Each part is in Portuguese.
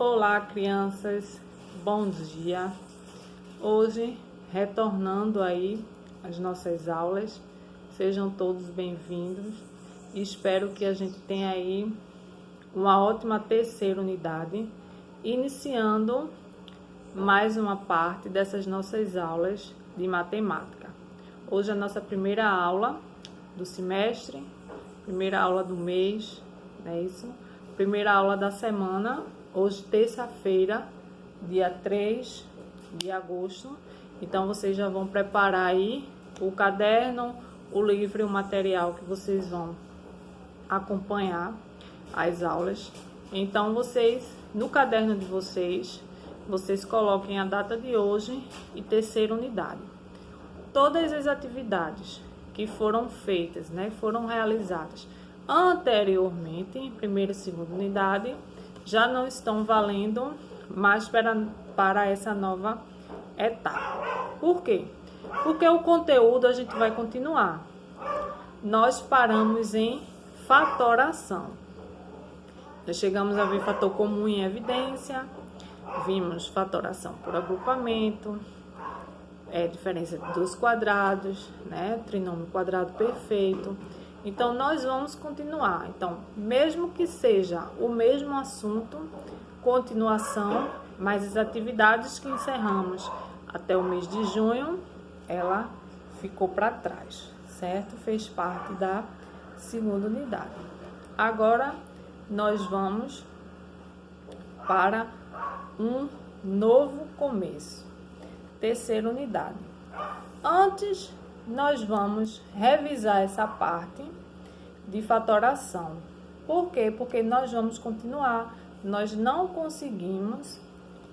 Olá, crianças, bom dia. Hoje, retornando aí às nossas aulas, sejam todos bem-vindos. Espero que a gente tenha aí uma ótima terceira unidade, iniciando mais uma parte dessas nossas aulas de matemática. Hoje é a nossa primeira aula do semestre, primeira aula do mês, não é isso? Primeira aula da semana, hoje terça-feira, dia 3 de agosto. Então, vocês já vão preparar aí o caderno, o livro e o material que vocês vão acompanhar as aulas. Então, vocês, no caderno de vocês coloquem a data de hoje e terceira unidade. Todas as atividades que foram feitas, foram realizadas anteriormente, em primeira e segunda unidade, já não estão valendo mais para essa nova etapa. Por quê? Porque o conteúdo a gente vai continuar. Nós paramos em fatoração. Já chegamos a ver fator comum em evidência, vimos fatoração por agrupamento, diferença dos quadrados, trinômio quadrado perfeito. Então, nós vamos continuar. Então, mesmo que seja o mesmo assunto, continuação, mas as atividades que encerramos até o mês de junho, ela ficou para trás, certo? Fez parte da segunda unidade. Agora, nós vamos para um novo começo, terceira unidade. Antes, nós vamos revisar essa parte de fatoração. Por quê? Porque nós vamos continuar. Nós não conseguimos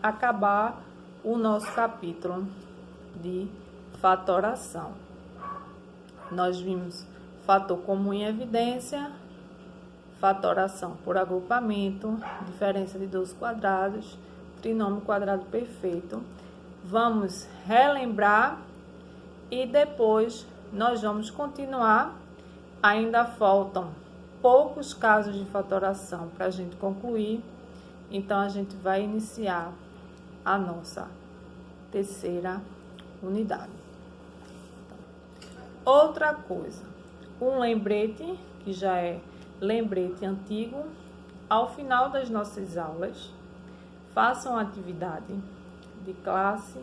acabar o nosso capítulo de fatoração. Nós vimos fator comum em evidência, fatoração por agrupamento, diferença de 2 quadrados, trinômio quadrado perfeito. Vamos relembrar e depois nós vamos continuar. Ainda faltam poucos casos de fatoração para a gente concluir. Então, a gente vai iniciar a nossa terceira unidade. Outra coisa, um lembrete, que já é lembrete antigo. Ao final das nossas aulas, façam atividade de classe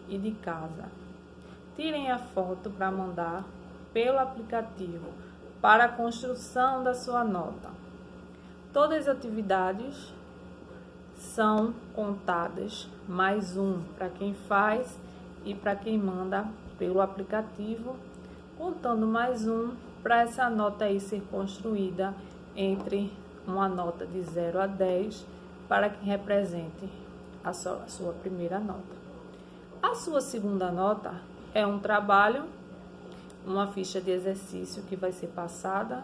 e de casa. Tirem a foto para mandar pelo aplicativo para a construção da sua nota. Todas as atividades são contadas mais um para quem faz e para quem manda pelo aplicativo, contando mais um para essa nota aí ser construída entre uma nota de 0 a 10 para que represente a sua primeira nota. A sua segunda nota é um trabalho, uma ficha de exercício que vai ser passada,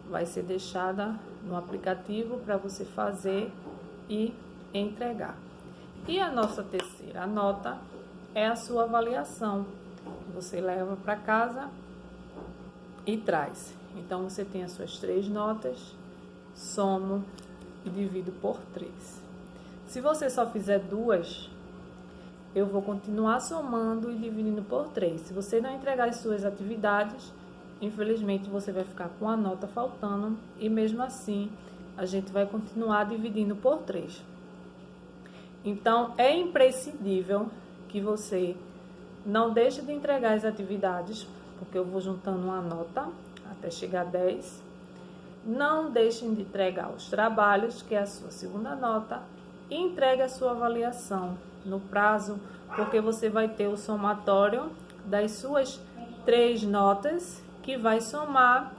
vai ser deixada no aplicativo para você fazer e entregar. E a nossa terceira nota é a sua avaliação, que você leva para casa e traz. Então, você tem as suas 3 notas, somo e divido por 3. Se você só fizer 2, eu vou continuar somando e dividindo por 3. Se você não entregar as suas atividades, infelizmente você vai ficar com a nota faltando e mesmo assim a gente vai continuar dividindo por 3. Então, é imprescindível que você não deixe de entregar as atividades, porque eu vou juntando uma nota até chegar a 10. Não deixem de entregar os trabalhos, que é a sua segunda nota, e entregue a sua avaliação no prazo, porque você vai ter o somatório das suas 3 notas, que vai somar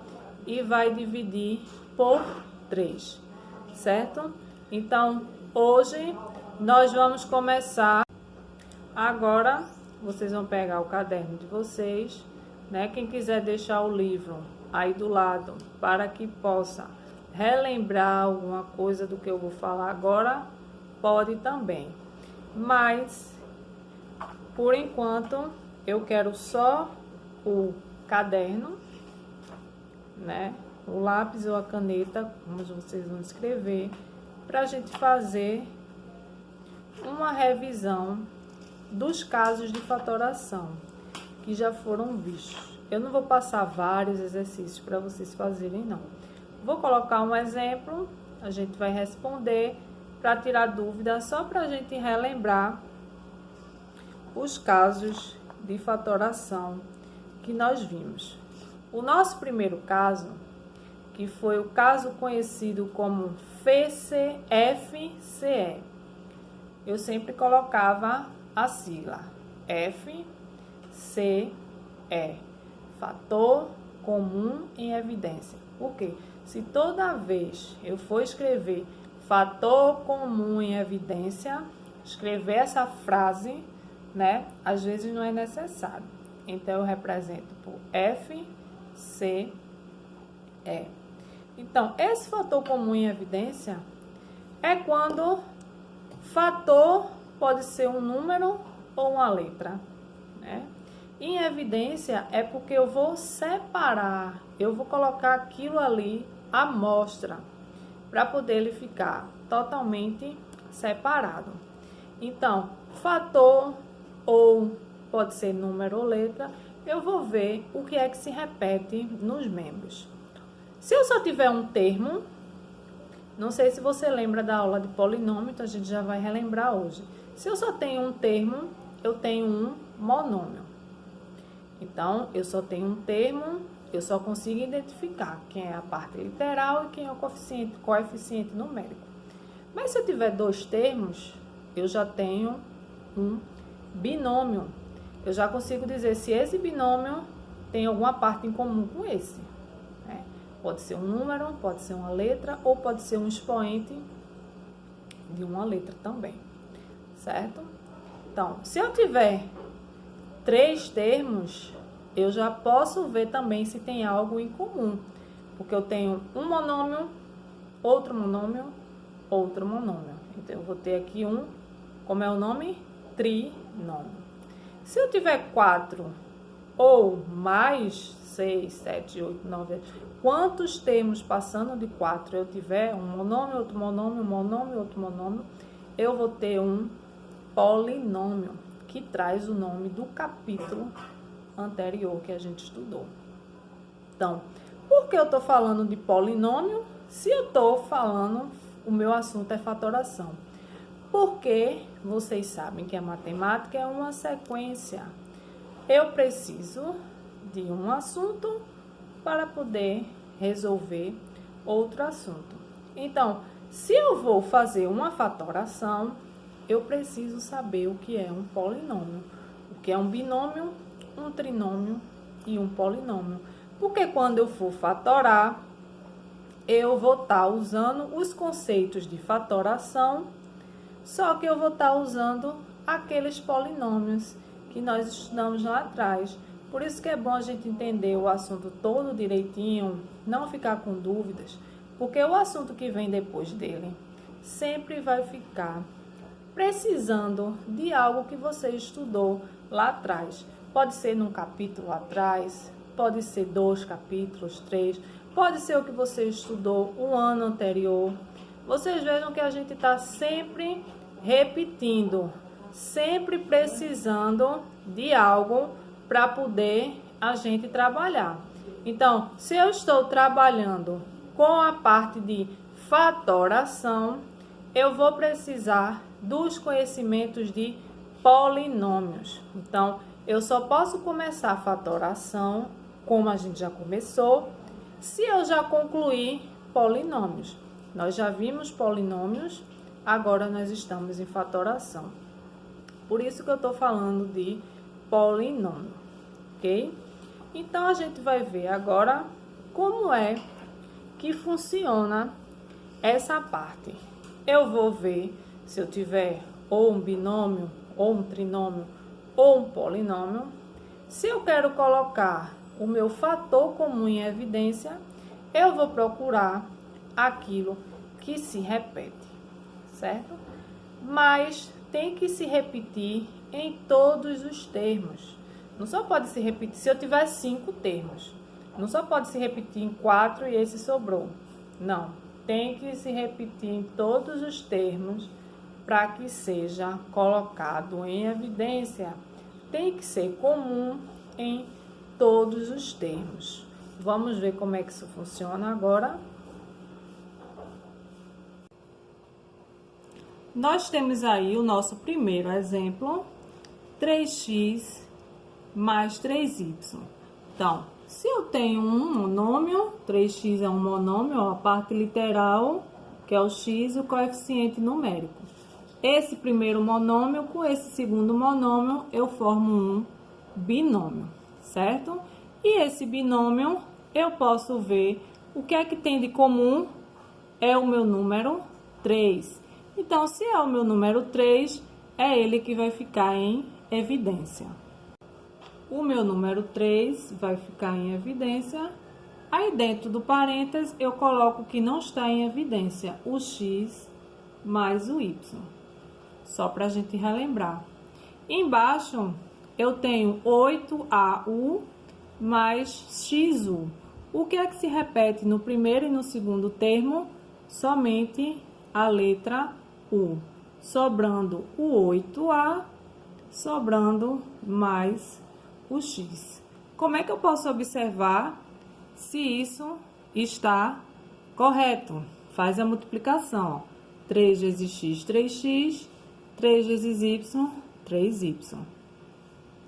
e vai dividir por 3, certo? Então, hoje nós vamos começar. Agora, vocês vão pegar o caderno de vocês, Quem quiser deixar o livro aí do lado, para que possa relembrar alguma coisa do que eu vou falar agora, pode também. Mas, por enquanto, eu quero só o caderno, o lápis ou a caneta, como vocês vão escrever, para a gente fazer uma revisão dos casos de fatoração que já foram vistos. Eu não vou passar vários exercícios para vocês fazerem, não. Vou colocar um exemplo, a gente vai responder para tirar dúvida, só para a gente relembrar os casos de fatoração que nós vimos. O nosso primeiro caso, que foi o caso conhecido como FCE, eu sempre colocava a sigla FCE, fator comum em evidência. Por quê? Se toda vez eu for escrever fator comum em evidência, escrever essa frase, né, às vezes não é necessário. Então, eu represento por FCE. Então, esse fator comum em evidência é quando fator pode ser um número ou uma letra, né? Em evidência é porque eu vou separar, eu vou colocar aquilo ali à mostra, para poder ele ficar totalmente separado. Então, fator ou pode ser número ou letra, eu vou ver o que é que se repete nos membros. Se eu só tiver um termo, não sei se você lembra da aula de polinômio, então a gente já vai relembrar hoje. Se eu só tenho um termo, eu tenho um monômio. Então, eu só tenho um termo, eu só consigo identificar quem é a parte literal e quem é o coeficiente numérico. Mas se eu tiver dois termos, eu já tenho um binômio. Eu já consigo dizer se esse binômio tem alguma parte em comum com esse. Pode ser um número, pode ser uma letra ou pode ser um expoente de uma letra também, certo? Então, se eu tiver três termos, eu já posso ver também se tem algo em comum, porque eu tenho um monômio, outro monômio, outro monômio. Então, eu vou ter aqui um, como é o nome? Trinômio. Se eu tiver 4 ou mais 6, 7, 8, 9, quantos termos passando de 4 eu tiver, um monômio, outro monômio, um monômio, outro monômio, eu vou ter um polinômio, que traz o nome do capítulo anterior que a gente estudou. Então, por que eu estou falando de polinômio se eu estou falando, o meu assunto é fatoração? Porque vocês sabem que a matemática é uma sequência. Eu preciso de um assunto para poder resolver outro assunto. Então, se eu vou fazer uma fatoração, eu preciso saber o que é um polinômio, o que é um binômio, um trinômio e um polinômio. Porque quando eu for fatorar, eu vou estar usando os conceitos de fatoração, só que eu vou estar usando aqueles polinômios que nós estudamos lá atrás. Por isso que é bom a gente entender o assunto todo direitinho, não ficar com dúvidas, porque o assunto que vem depois dele sempre vai ficar precisando de algo que você estudou lá atrás. Pode ser num capítulo atrás, pode ser 2 capítulos, 3, pode ser o que você estudou um ano anterior. Vocês vejam que a gente está sempre repetindo, sempre precisando de algo para poder a gente trabalhar. Então, se eu estou trabalhando com a parte de fatoração, eu vou precisar dos conhecimentos de polinômios. Então, eu só posso começar a fatoração, como a gente já começou, se eu já concluir polinômios. Nós já vimos polinômios, agora nós estamos em fatoração. Por isso que eu estou falando de polinômio, ok? Então, a gente vai ver agora como é que funciona essa parte. Eu vou ver se eu tiver ou um binômio, ou um trinômio, ou um polinômio. Se eu quero colocar o meu fator comum em evidência, eu vou procurar aquilo que se repete, certo? Mas tem que se repetir em todos os termos. Não só pode se repetir se eu tiver 5 termos. Não só pode se repetir em 4 e esse sobrou. Não. Tem que se repetir em todos os termos para que seja colocado em evidência, tem que ser comum em todos os termos. Vamos ver como é que isso funciona agora. Nós temos aí o nosso primeiro exemplo, 3x mais 3y. Então, se eu tenho um monômio, 3x é um monômio, ó, a parte literal, que é o x, e o coeficiente numérico. Esse primeiro monômio com esse segundo monômio, eu formo um binômio, certo? E esse binômio, eu posso ver o que é que tem de comum, é o meu número 3. Então, se é o meu número 3, é ele que vai ficar em evidência. O meu número 3 vai ficar em evidência. Aí, dentro do parênteses, eu coloco o que não está em evidência, o x mais o y. Só para a gente relembrar. Embaixo, eu tenho 8AU mais XU. O que é que se repete no primeiro e no segundo termo? Somente a letra U. Sobrando o 8A, sobrando mais o X. Como é que eu posso observar se isso está correto? Faz a multiplicação. 3 vezes x, 3x. 3 vezes y, 3y.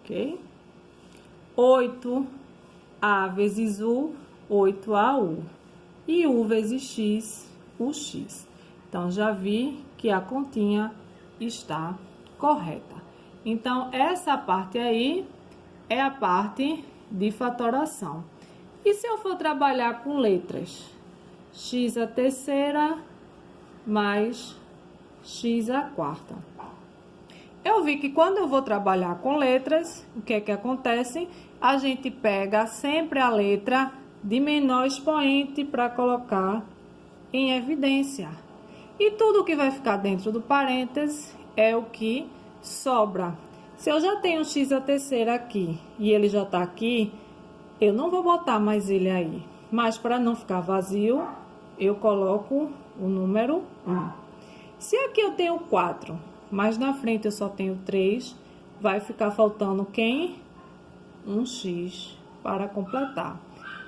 Ok? 8a vezes u, 8au. E u vezes x, o x. Então, já vi que a continha está correta. Então, essa parte aí é a parte de fatoração. E se eu for trabalhar com letras? X à terceira mais x à quarta. Eu vi que quando eu vou trabalhar com letras, o que é que acontece? A gente pega sempre a letra de menor expoente para colocar em evidência. E tudo que vai ficar dentro do parênteses é o que sobra. Se eu já tenho x à terceira aqui e ele já está aqui, eu não vou botar mais ele aí. Mas para não ficar vazio, eu coloco o número 1. Se aqui eu tenho 4, mas na frente eu só tenho 3, vai ficar faltando quem? Um x para completar.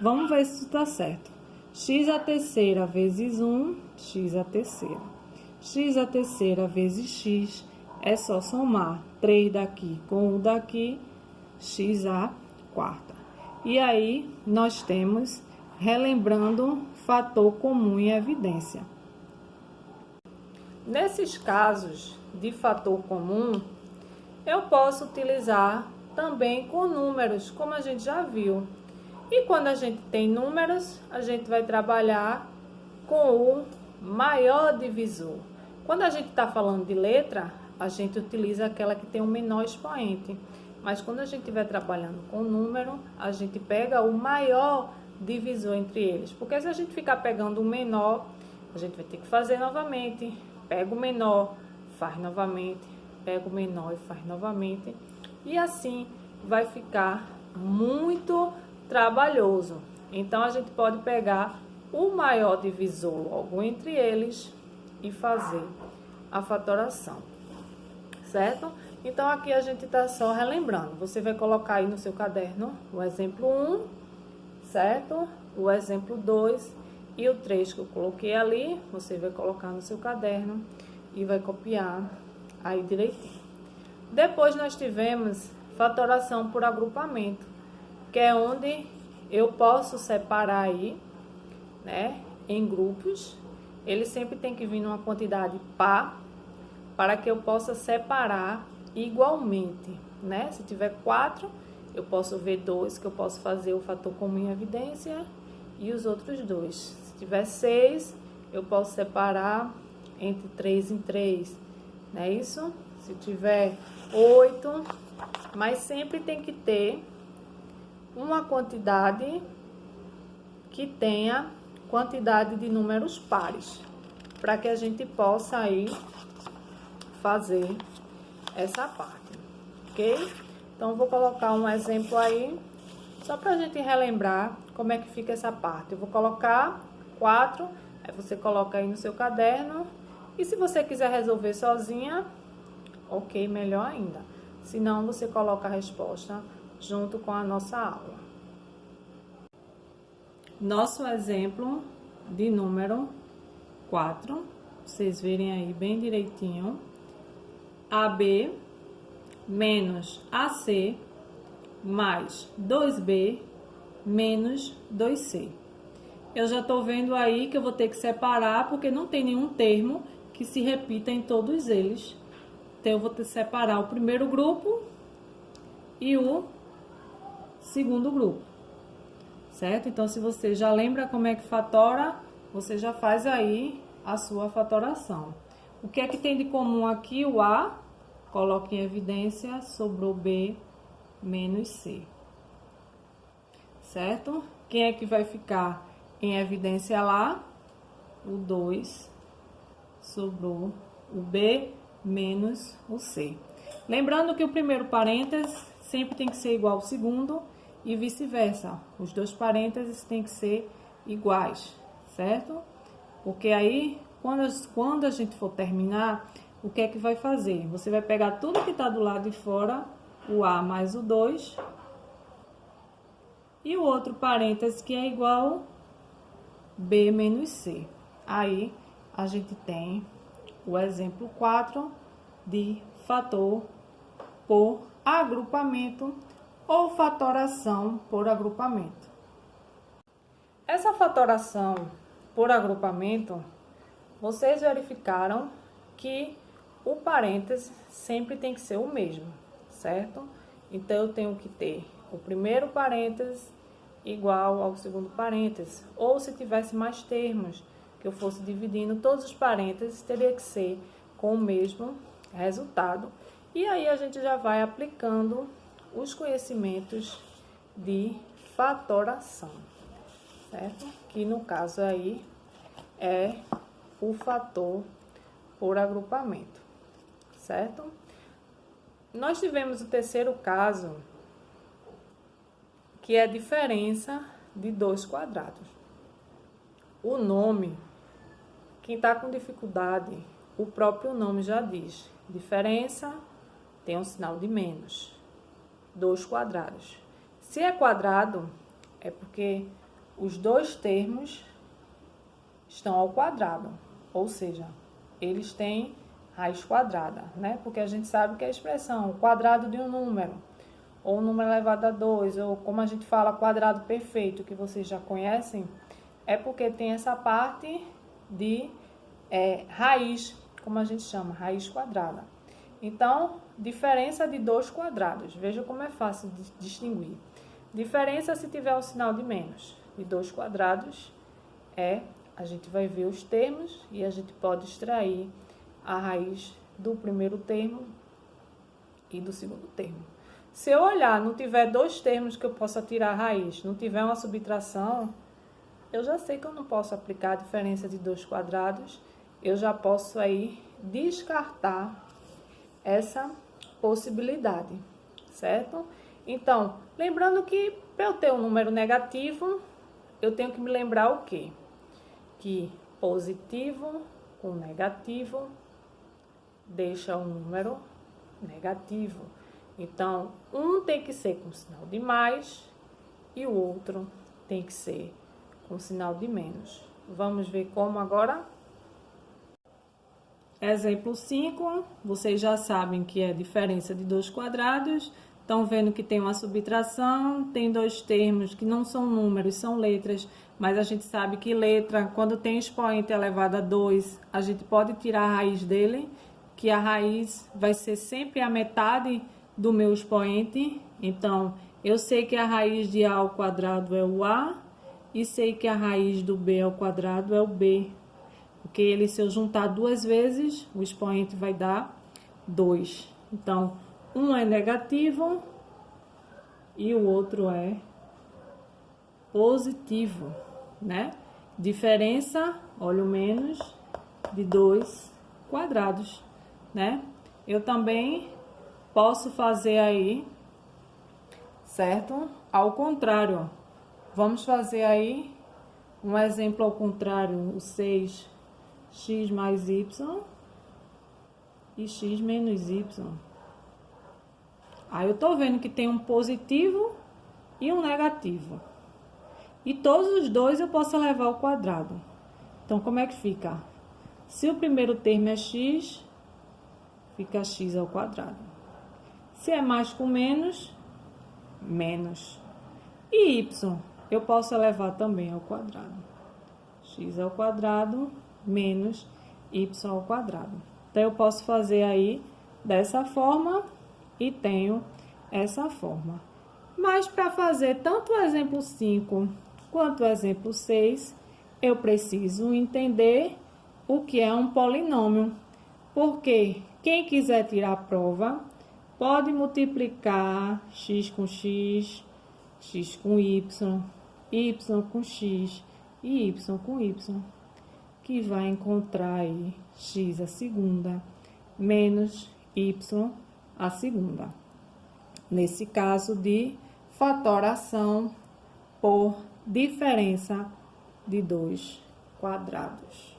Vamos ver se isso está certo. X à terceira vezes 1, x à terceira. X à terceira vezes x, é só somar 3 daqui com 1 daqui, x à quarta. E aí, nós temos, relembrando, fator comum em evidência. Nesses casos de fator comum, eu posso utilizar também com números, como a gente já viu. E quando a gente tem números, a gente vai trabalhar com o maior divisor. Quando a gente está falando de letra, a gente utiliza aquela que tem o menor expoente. Mas quando a gente estiver trabalhando com número, a gente pega o maior divisor entre eles. Porque se a gente ficar pegando o menor, a gente vai ter que fazer novamente. Pega o menor, faz novamente, pega o menor e faz novamente. E assim vai ficar muito trabalhoso. Então, a gente pode pegar o maior divisor logo entre eles e fazer a fatoração, certo? Então, aqui a gente está só relembrando. Você vai colocar aí no seu caderno o exemplo 1, certo? O exemplo 2 e o 3 que eu coloquei ali, você vai colocar no seu caderno e vai copiar aí direitinho. Depois nós tivemos fatoração por agrupamento, que é onde eu posso separar aí, né, em grupos. Ele sempre tem que vir numa quantidade par, para que eu possa separar igualmente, né? Se tiver 4, eu posso ver 2, que eu posso fazer o fator comum em evidência, e os outros 2. Se tiver 6, eu posso separar entre 3 em 3, não é isso? Se tiver 8, mas sempre tem que ter uma quantidade que tenha quantidade de números pares, para que a gente possa aí fazer essa parte, ok? Então, vou colocar um exemplo aí, só para a gente relembrar como é que fica essa parte. Eu vou colocar 4, aí você coloca aí no seu caderno E se você quiser resolver sozinha, ok, melhor ainda. Se não, você coloca a resposta junto com a nossa aula. Nosso exemplo de número 4, vocês verem aí bem direitinho. AB menos AC mais 2B menos 2C. Eu já estou vendo aí que eu vou ter que separar, porque não tem nenhum termo que se repita em todos eles. Então, eu vou ter que separar o primeiro grupo e o segundo grupo, certo? Então, se você já lembra como é que fatora, você já faz aí a sua fatoração. O que é que tem de comum aqui? O A, coloque em evidência, sobrou B menos C, certo? Quem é que vai ficar em evidência lá? O 2, sobrou o B menos o C. Lembrando que o primeiro parênteses sempre tem que ser igual ao segundo e vice-versa. Os dois parênteses têm que ser iguais, certo? Porque aí, quando a gente for terminar, o que é que vai fazer? Você vai pegar tudo que está do lado de fora, o A mais o 2, e o outro parêntese que é igual B menos C. Aí, a gente tem o exemplo 4 de fator por agrupamento ou fatoração por agrupamento. Essa fatoração por agrupamento, vocês verificaram que o parêntese sempre tem que ser o mesmo, certo? Então, eu tenho que ter o primeiro parêntese igual ao segundo parêntese. Ou se tivesse mais termos, que eu fosse dividindo todos os parênteses, teria que ser com o mesmo resultado. E aí, a gente já vai aplicando os conhecimentos de fatoração, certo? Que no caso aí é o fator por agrupamento, certo? Nós tivemos o terceiro caso, que é a diferença de dois quadrados. O nome, quem está com dificuldade, o próprio nome já diz. Diferença tem um sinal de menos. 2 quadrados. Se é quadrado, é porque os dois termos estão ao quadrado, ou seja, eles têm raiz quadrada, né? Porque a gente sabe que a expressão quadrado de um número, ou número elevado a 2, ou como a gente fala quadrado perfeito, que vocês já conhecem, é porque tem essa parte de raiz, como a gente chama, raiz quadrada. Então, diferença de 2 quadrados. Veja como é fácil de distinguir. Diferença se tiver o sinal de menos. De 2 quadrados a gente vai ver os termos e a gente pode extrair a raiz do primeiro termo e do segundo termo. Se eu olhar, não tiver dois termos que eu possa tirar a raiz, não tiver uma subtração, eu já sei que eu não posso aplicar a diferença de 2 quadrados, eu já posso aí descartar essa possibilidade, certo? Então, lembrando que para eu ter um número negativo, eu tenho que me lembrar o quê? Que positivo com negativo deixa um número negativo. Então, um tem que ser com sinal de mais e o outro tem que ser com sinal de menos. Vamos ver como agora? Exemplo 5, vocês já sabem que é a diferença de 2 quadrados. Estão vendo que tem uma subtração, tem dois termos que não são números, são letras, mas a gente sabe que letra, quando tem expoente elevado a 2, a gente pode tirar a raiz dele, que a raiz vai ser sempre a metade do meu expoente. Então, eu sei que a raiz de A ao quadrado é o A, e sei que a raiz do B ao quadrado é o B. Porque ele, se eu juntar duas vezes, o expoente vai dar 2. Então, um é negativo e o outro é positivo, né? Diferença, olha o menos, de 2 quadrados, né? Eu também posso fazer aí, certo? Ao contrário, vamos fazer aí um exemplo ao contrário, o 6 x mais y e x menos y. Aí eu tô vendo que tem um positivo e um negativo. E todos os dois eu posso levar ao quadrado. Então, como é que fica? Se o primeiro termo é x, fica x ao quadrado. Se é mais com menos, menos. E y, eu posso levar também ao quadrado. X ao quadrado menos y ao quadrado. Então, eu posso fazer aí dessa forma e tenho essa forma. Mas, para fazer tanto o exemplo 5 quanto o exemplo 6, eu preciso entender o que é um polinômio. Porque quem quiser tirar a prova, pode multiplicar x com x, x com y com x e y com y, que vai encontrar aí x à segunda menos y à segunda. Nesse caso de fatoração por diferença de dois quadrados.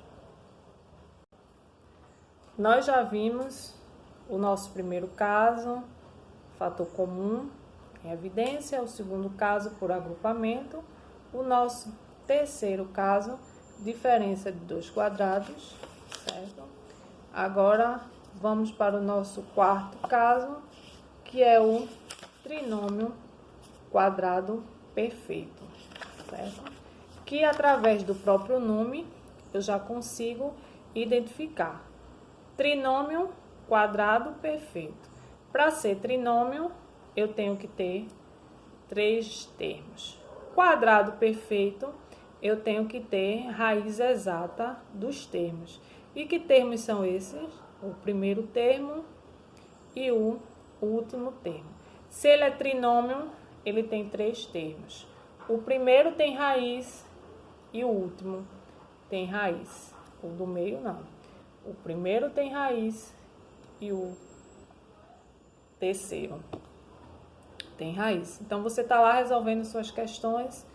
Nós já vimos o nosso primeiro caso, fator comum em evidência, o segundo caso por agrupamento, o nosso terceiro caso, diferença de dois quadrados, certo? Agora, vamos para o nosso quarto caso, que é o trinômio quadrado perfeito, certo? Que através do próprio nome, eu já consigo identificar. Trinômio quadrado perfeito. Para ser trinômio, eu tenho que ter 3 termos. Quadrado perfeito, eu tenho que ter raiz exata dos termos. E que termos são esses? O primeiro termo e o último termo. Se ele é trinômio, ele tem 3 termos. O primeiro tem raiz e o último tem raiz. O do meio não. O primeiro tem raiz e o terceiro tem raiz. Então, você está lá resolvendo suas questões.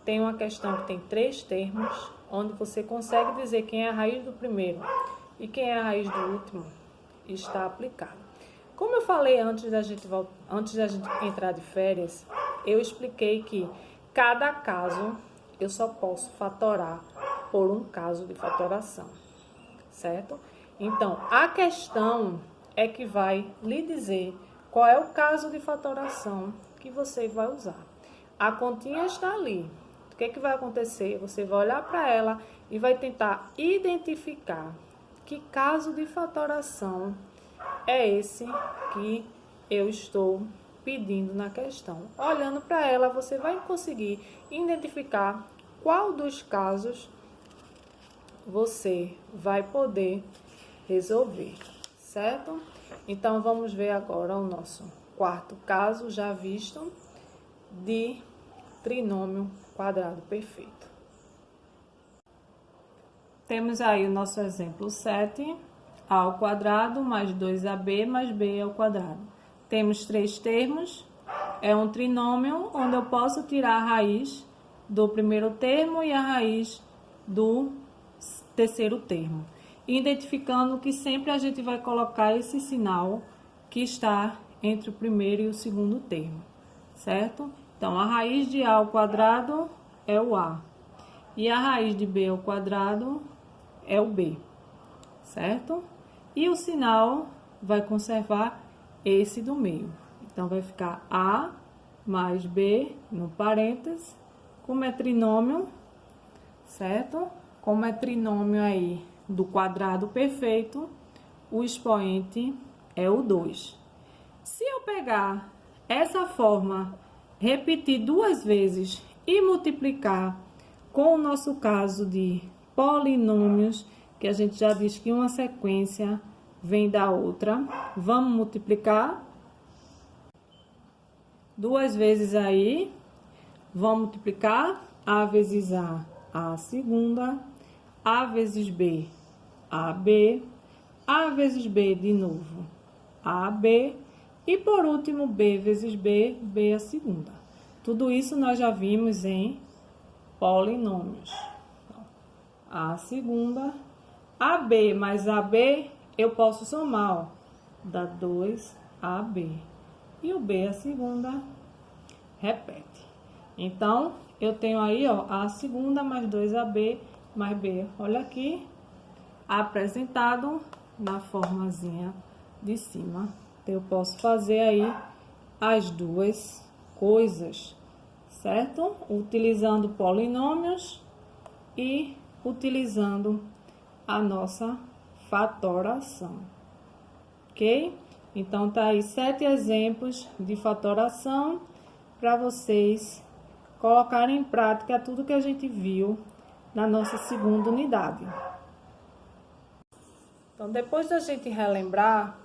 Tem uma questão que tem 3 termos, onde você consegue dizer quem é a raiz do primeiro e quem é a raiz do último. Está aplicado. Como eu falei antes da gente entrar de férias, eu expliquei que cada caso eu só posso fatorar por um caso de fatoração, certo? Então, a questão é que vai lhe dizer qual é o caso de fatoração que você vai usar. A continha está ali. O que é que vai acontecer? Você vai olhar para ela e vai tentar identificar que caso de fatoração é esse que eu estou pedindo na questão. Olhando para ela, você vai conseguir identificar qual dos casos você vai poder resolver, certo? Então, vamos ver agora o nosso quarto caso, já visto, de trinômio quadrado perfeito. Temos aí o nosso exemplo 7, a ao quadrado mais 2ab mais b ao quadrado. Temos 3 termos, é um trinômio onde eu posso tirar a raiz do primeiro termo e a raiz do terceiro termo. Identificando que sempre a gente vai colocar esse sinal que está entre o primeiro e o segundo termo, certo? Então, a raiz de a ao quadrado é o a e a raiz de b ao quadrado é o b, certo? E o sinal vai conservar esse do meio. Então, vai ficar a mais b no parênteses. Como é trinômio, certo? Como é trinômio aí do quadrado perfeito, o expoente é o 2. Se eu pegar essa forma, repetir 2 vezes e multiplicar com o nosso caso de polinômios, que a gente já diz que uma sequência vem da outra, vamos multiplicar 2 vezes aí, vamos multiplicar a vezes a segunda, a vezes b, AB, A vezes B de novo, AB, e por último B vezes B, B a segunda. Tudo isso nós já vimos em polinômios. A segunda AB mais AB, eu posso somar, ó, dá 2AB. E o B, a segunda, repete. Então, eu tenho aí, ó, a segunda mais 2AB mais B. Olha aqui, apresentado na formazinha de cima. Eu posso fazer aí as duas coisas, certo? Utilizando polinômios e utilizando a nossa fatoração, ok? Então, tá aí 7 exemplos de fatoração para vocês colocarem em prática tudo que a gente viu na nossa segunda unidade. Então, depois da gente relembrar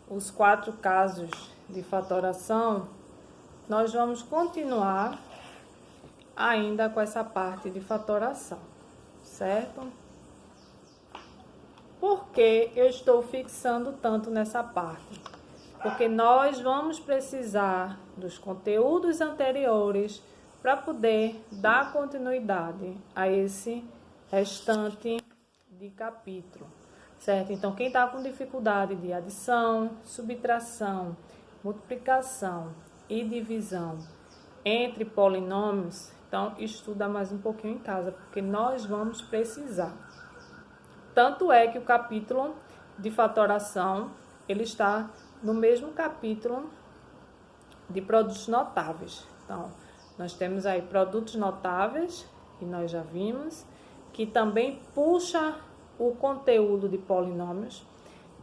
os 4 casos de fatoração, nós vamos continuar ainda com essa parte de fatoração, certo? Por que eu estou fixando tanto nessa parte? Porque nós vamos precisar dos conteúdos anteriores para poder dar continuidade a esse restante de capítulo, certo? Então, quem está com dificuldade de adição, subtração, multiplicação e divisão entre polinômios, então estuda mais um pouquinho em casa, porque nós vamos precisar. Tanto é que o capítulo de fatoração, ele está no mesmo capítulo de produtos notáveis. Então, nós temos aí produtos notáveis, que nós já vimos, que também puxa o conteúdo de polinômios,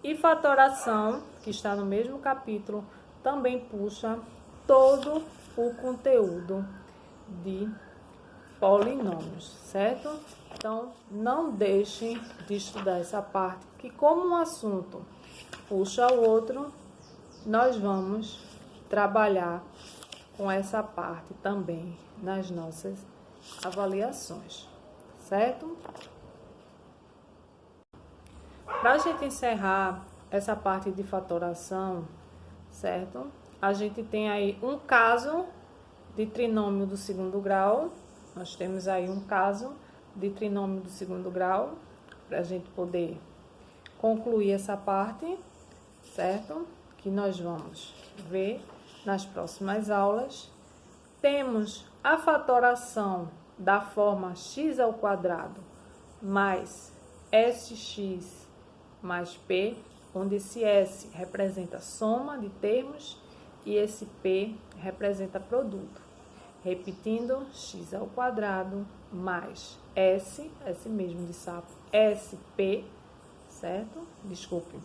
e fatoração, que está no mesmo capítulo, também puxa todo o conteúdo de polinômios, certo? Então, não deixem de estudar essa parte, que como um assunto puxa o outro, nós vamos trabalhar com essa parte também nas nossas avaliações, certo? Para a gente encerrar essa parte de fatoração, certo? A gente tem aí um caso de trinômio do segundo grau. Nós temos aí um caso de trinômio do segundo grau, para a gente poder concluir essa parte, certo? Que nós vamos ver nas próximas aulas. Temos a fatoração da forma x ao quadrado mais sx mais p, onde esse s representa soma de termos e esse p representa produto. Repetindo, x ao quadrado mais s mesmo de sapo, sp, certo? Desculpe.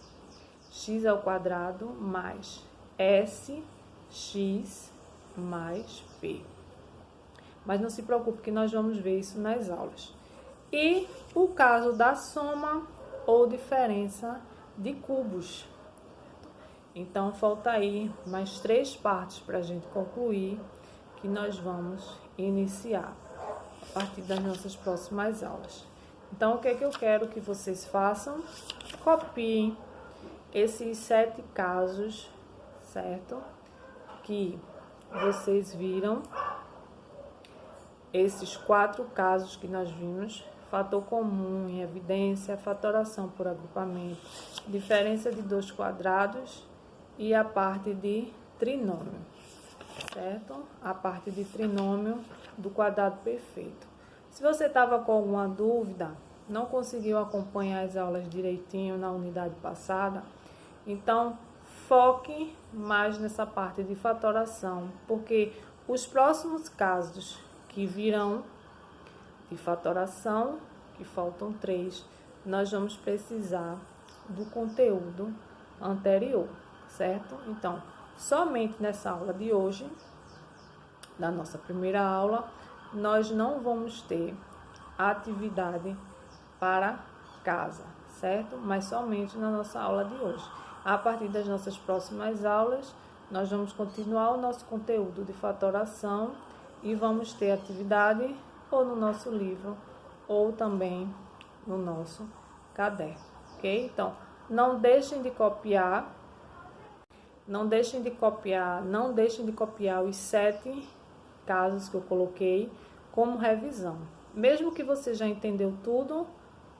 X ao quadrado mais sx mais p. Mas não se preocupe que nós vamos ver isso nas aulas. E o caso da soma ou diferença de cubos. Então, falta aí mais 3 partes para a gente concluir, que nós vamos iniciar a partir das nossas próximas aulas. Então, o que é que eu quero que vocês façam? Copiem esses 7 casos, certo? Que vocês viram, esses 4 casos que nós vimos: fator comum em evidência, fatoração por agrupamento, diferença de 2 quadrados e a parte de trinômio, certo? A parte de trinômio do quadrado perfeito. Se você estava com alguma dúvida, não conseguiu acompanhar as aulas direitinho na unidade passada, então foque mais nessa parte de fatoração, porque os próximos casos que virão de fatoração, que faltam 3, nós vamos precisar do conteúdo anterior, certo? Então, somente nessa aula de hoje, na nossa primeira aula, nós não vamos ter atividade para casa, certo? Mas somente na nossa aula de hoje. A partir das nossas próximas aulas, nós vamos continuar o nosso conteúdo de fatoração e vamos ter atividade ou no nosso livro ou também no nosso caderno, ok? Então, não deixem de copiar, não deixem de copiar os 7 casos que eu coloquei como revisão. Mesmo que você já entendeu tudo,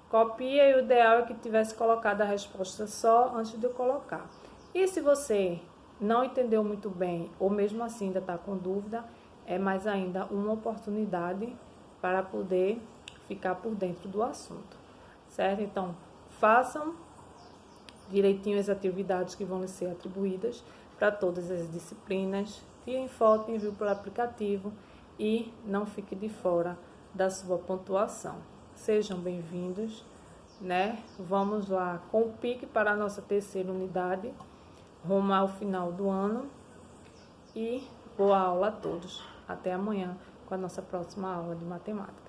copia, e o ideal é que tivesse colocado a resposta só antes de eu colocar. E se você não entendeu muito bem, ou mesmo assim ainda está com dúvida, é mais ainda uma oportunidade para poder ficar por dentro do assunto, certo? Então, façam direitinho as atividades que vão lhe ser atribuídas para todas as disciplinas, tirem foto, enviem pelo aplicativo e não fique de fora da sua pontuação. Sejam bem-vindos, né? Vamos lá com o pique para a nossa terceira unidade, rumo ao final do ano, e boa aula a todos. Até amanhã com a nossa próxima aula de matemática.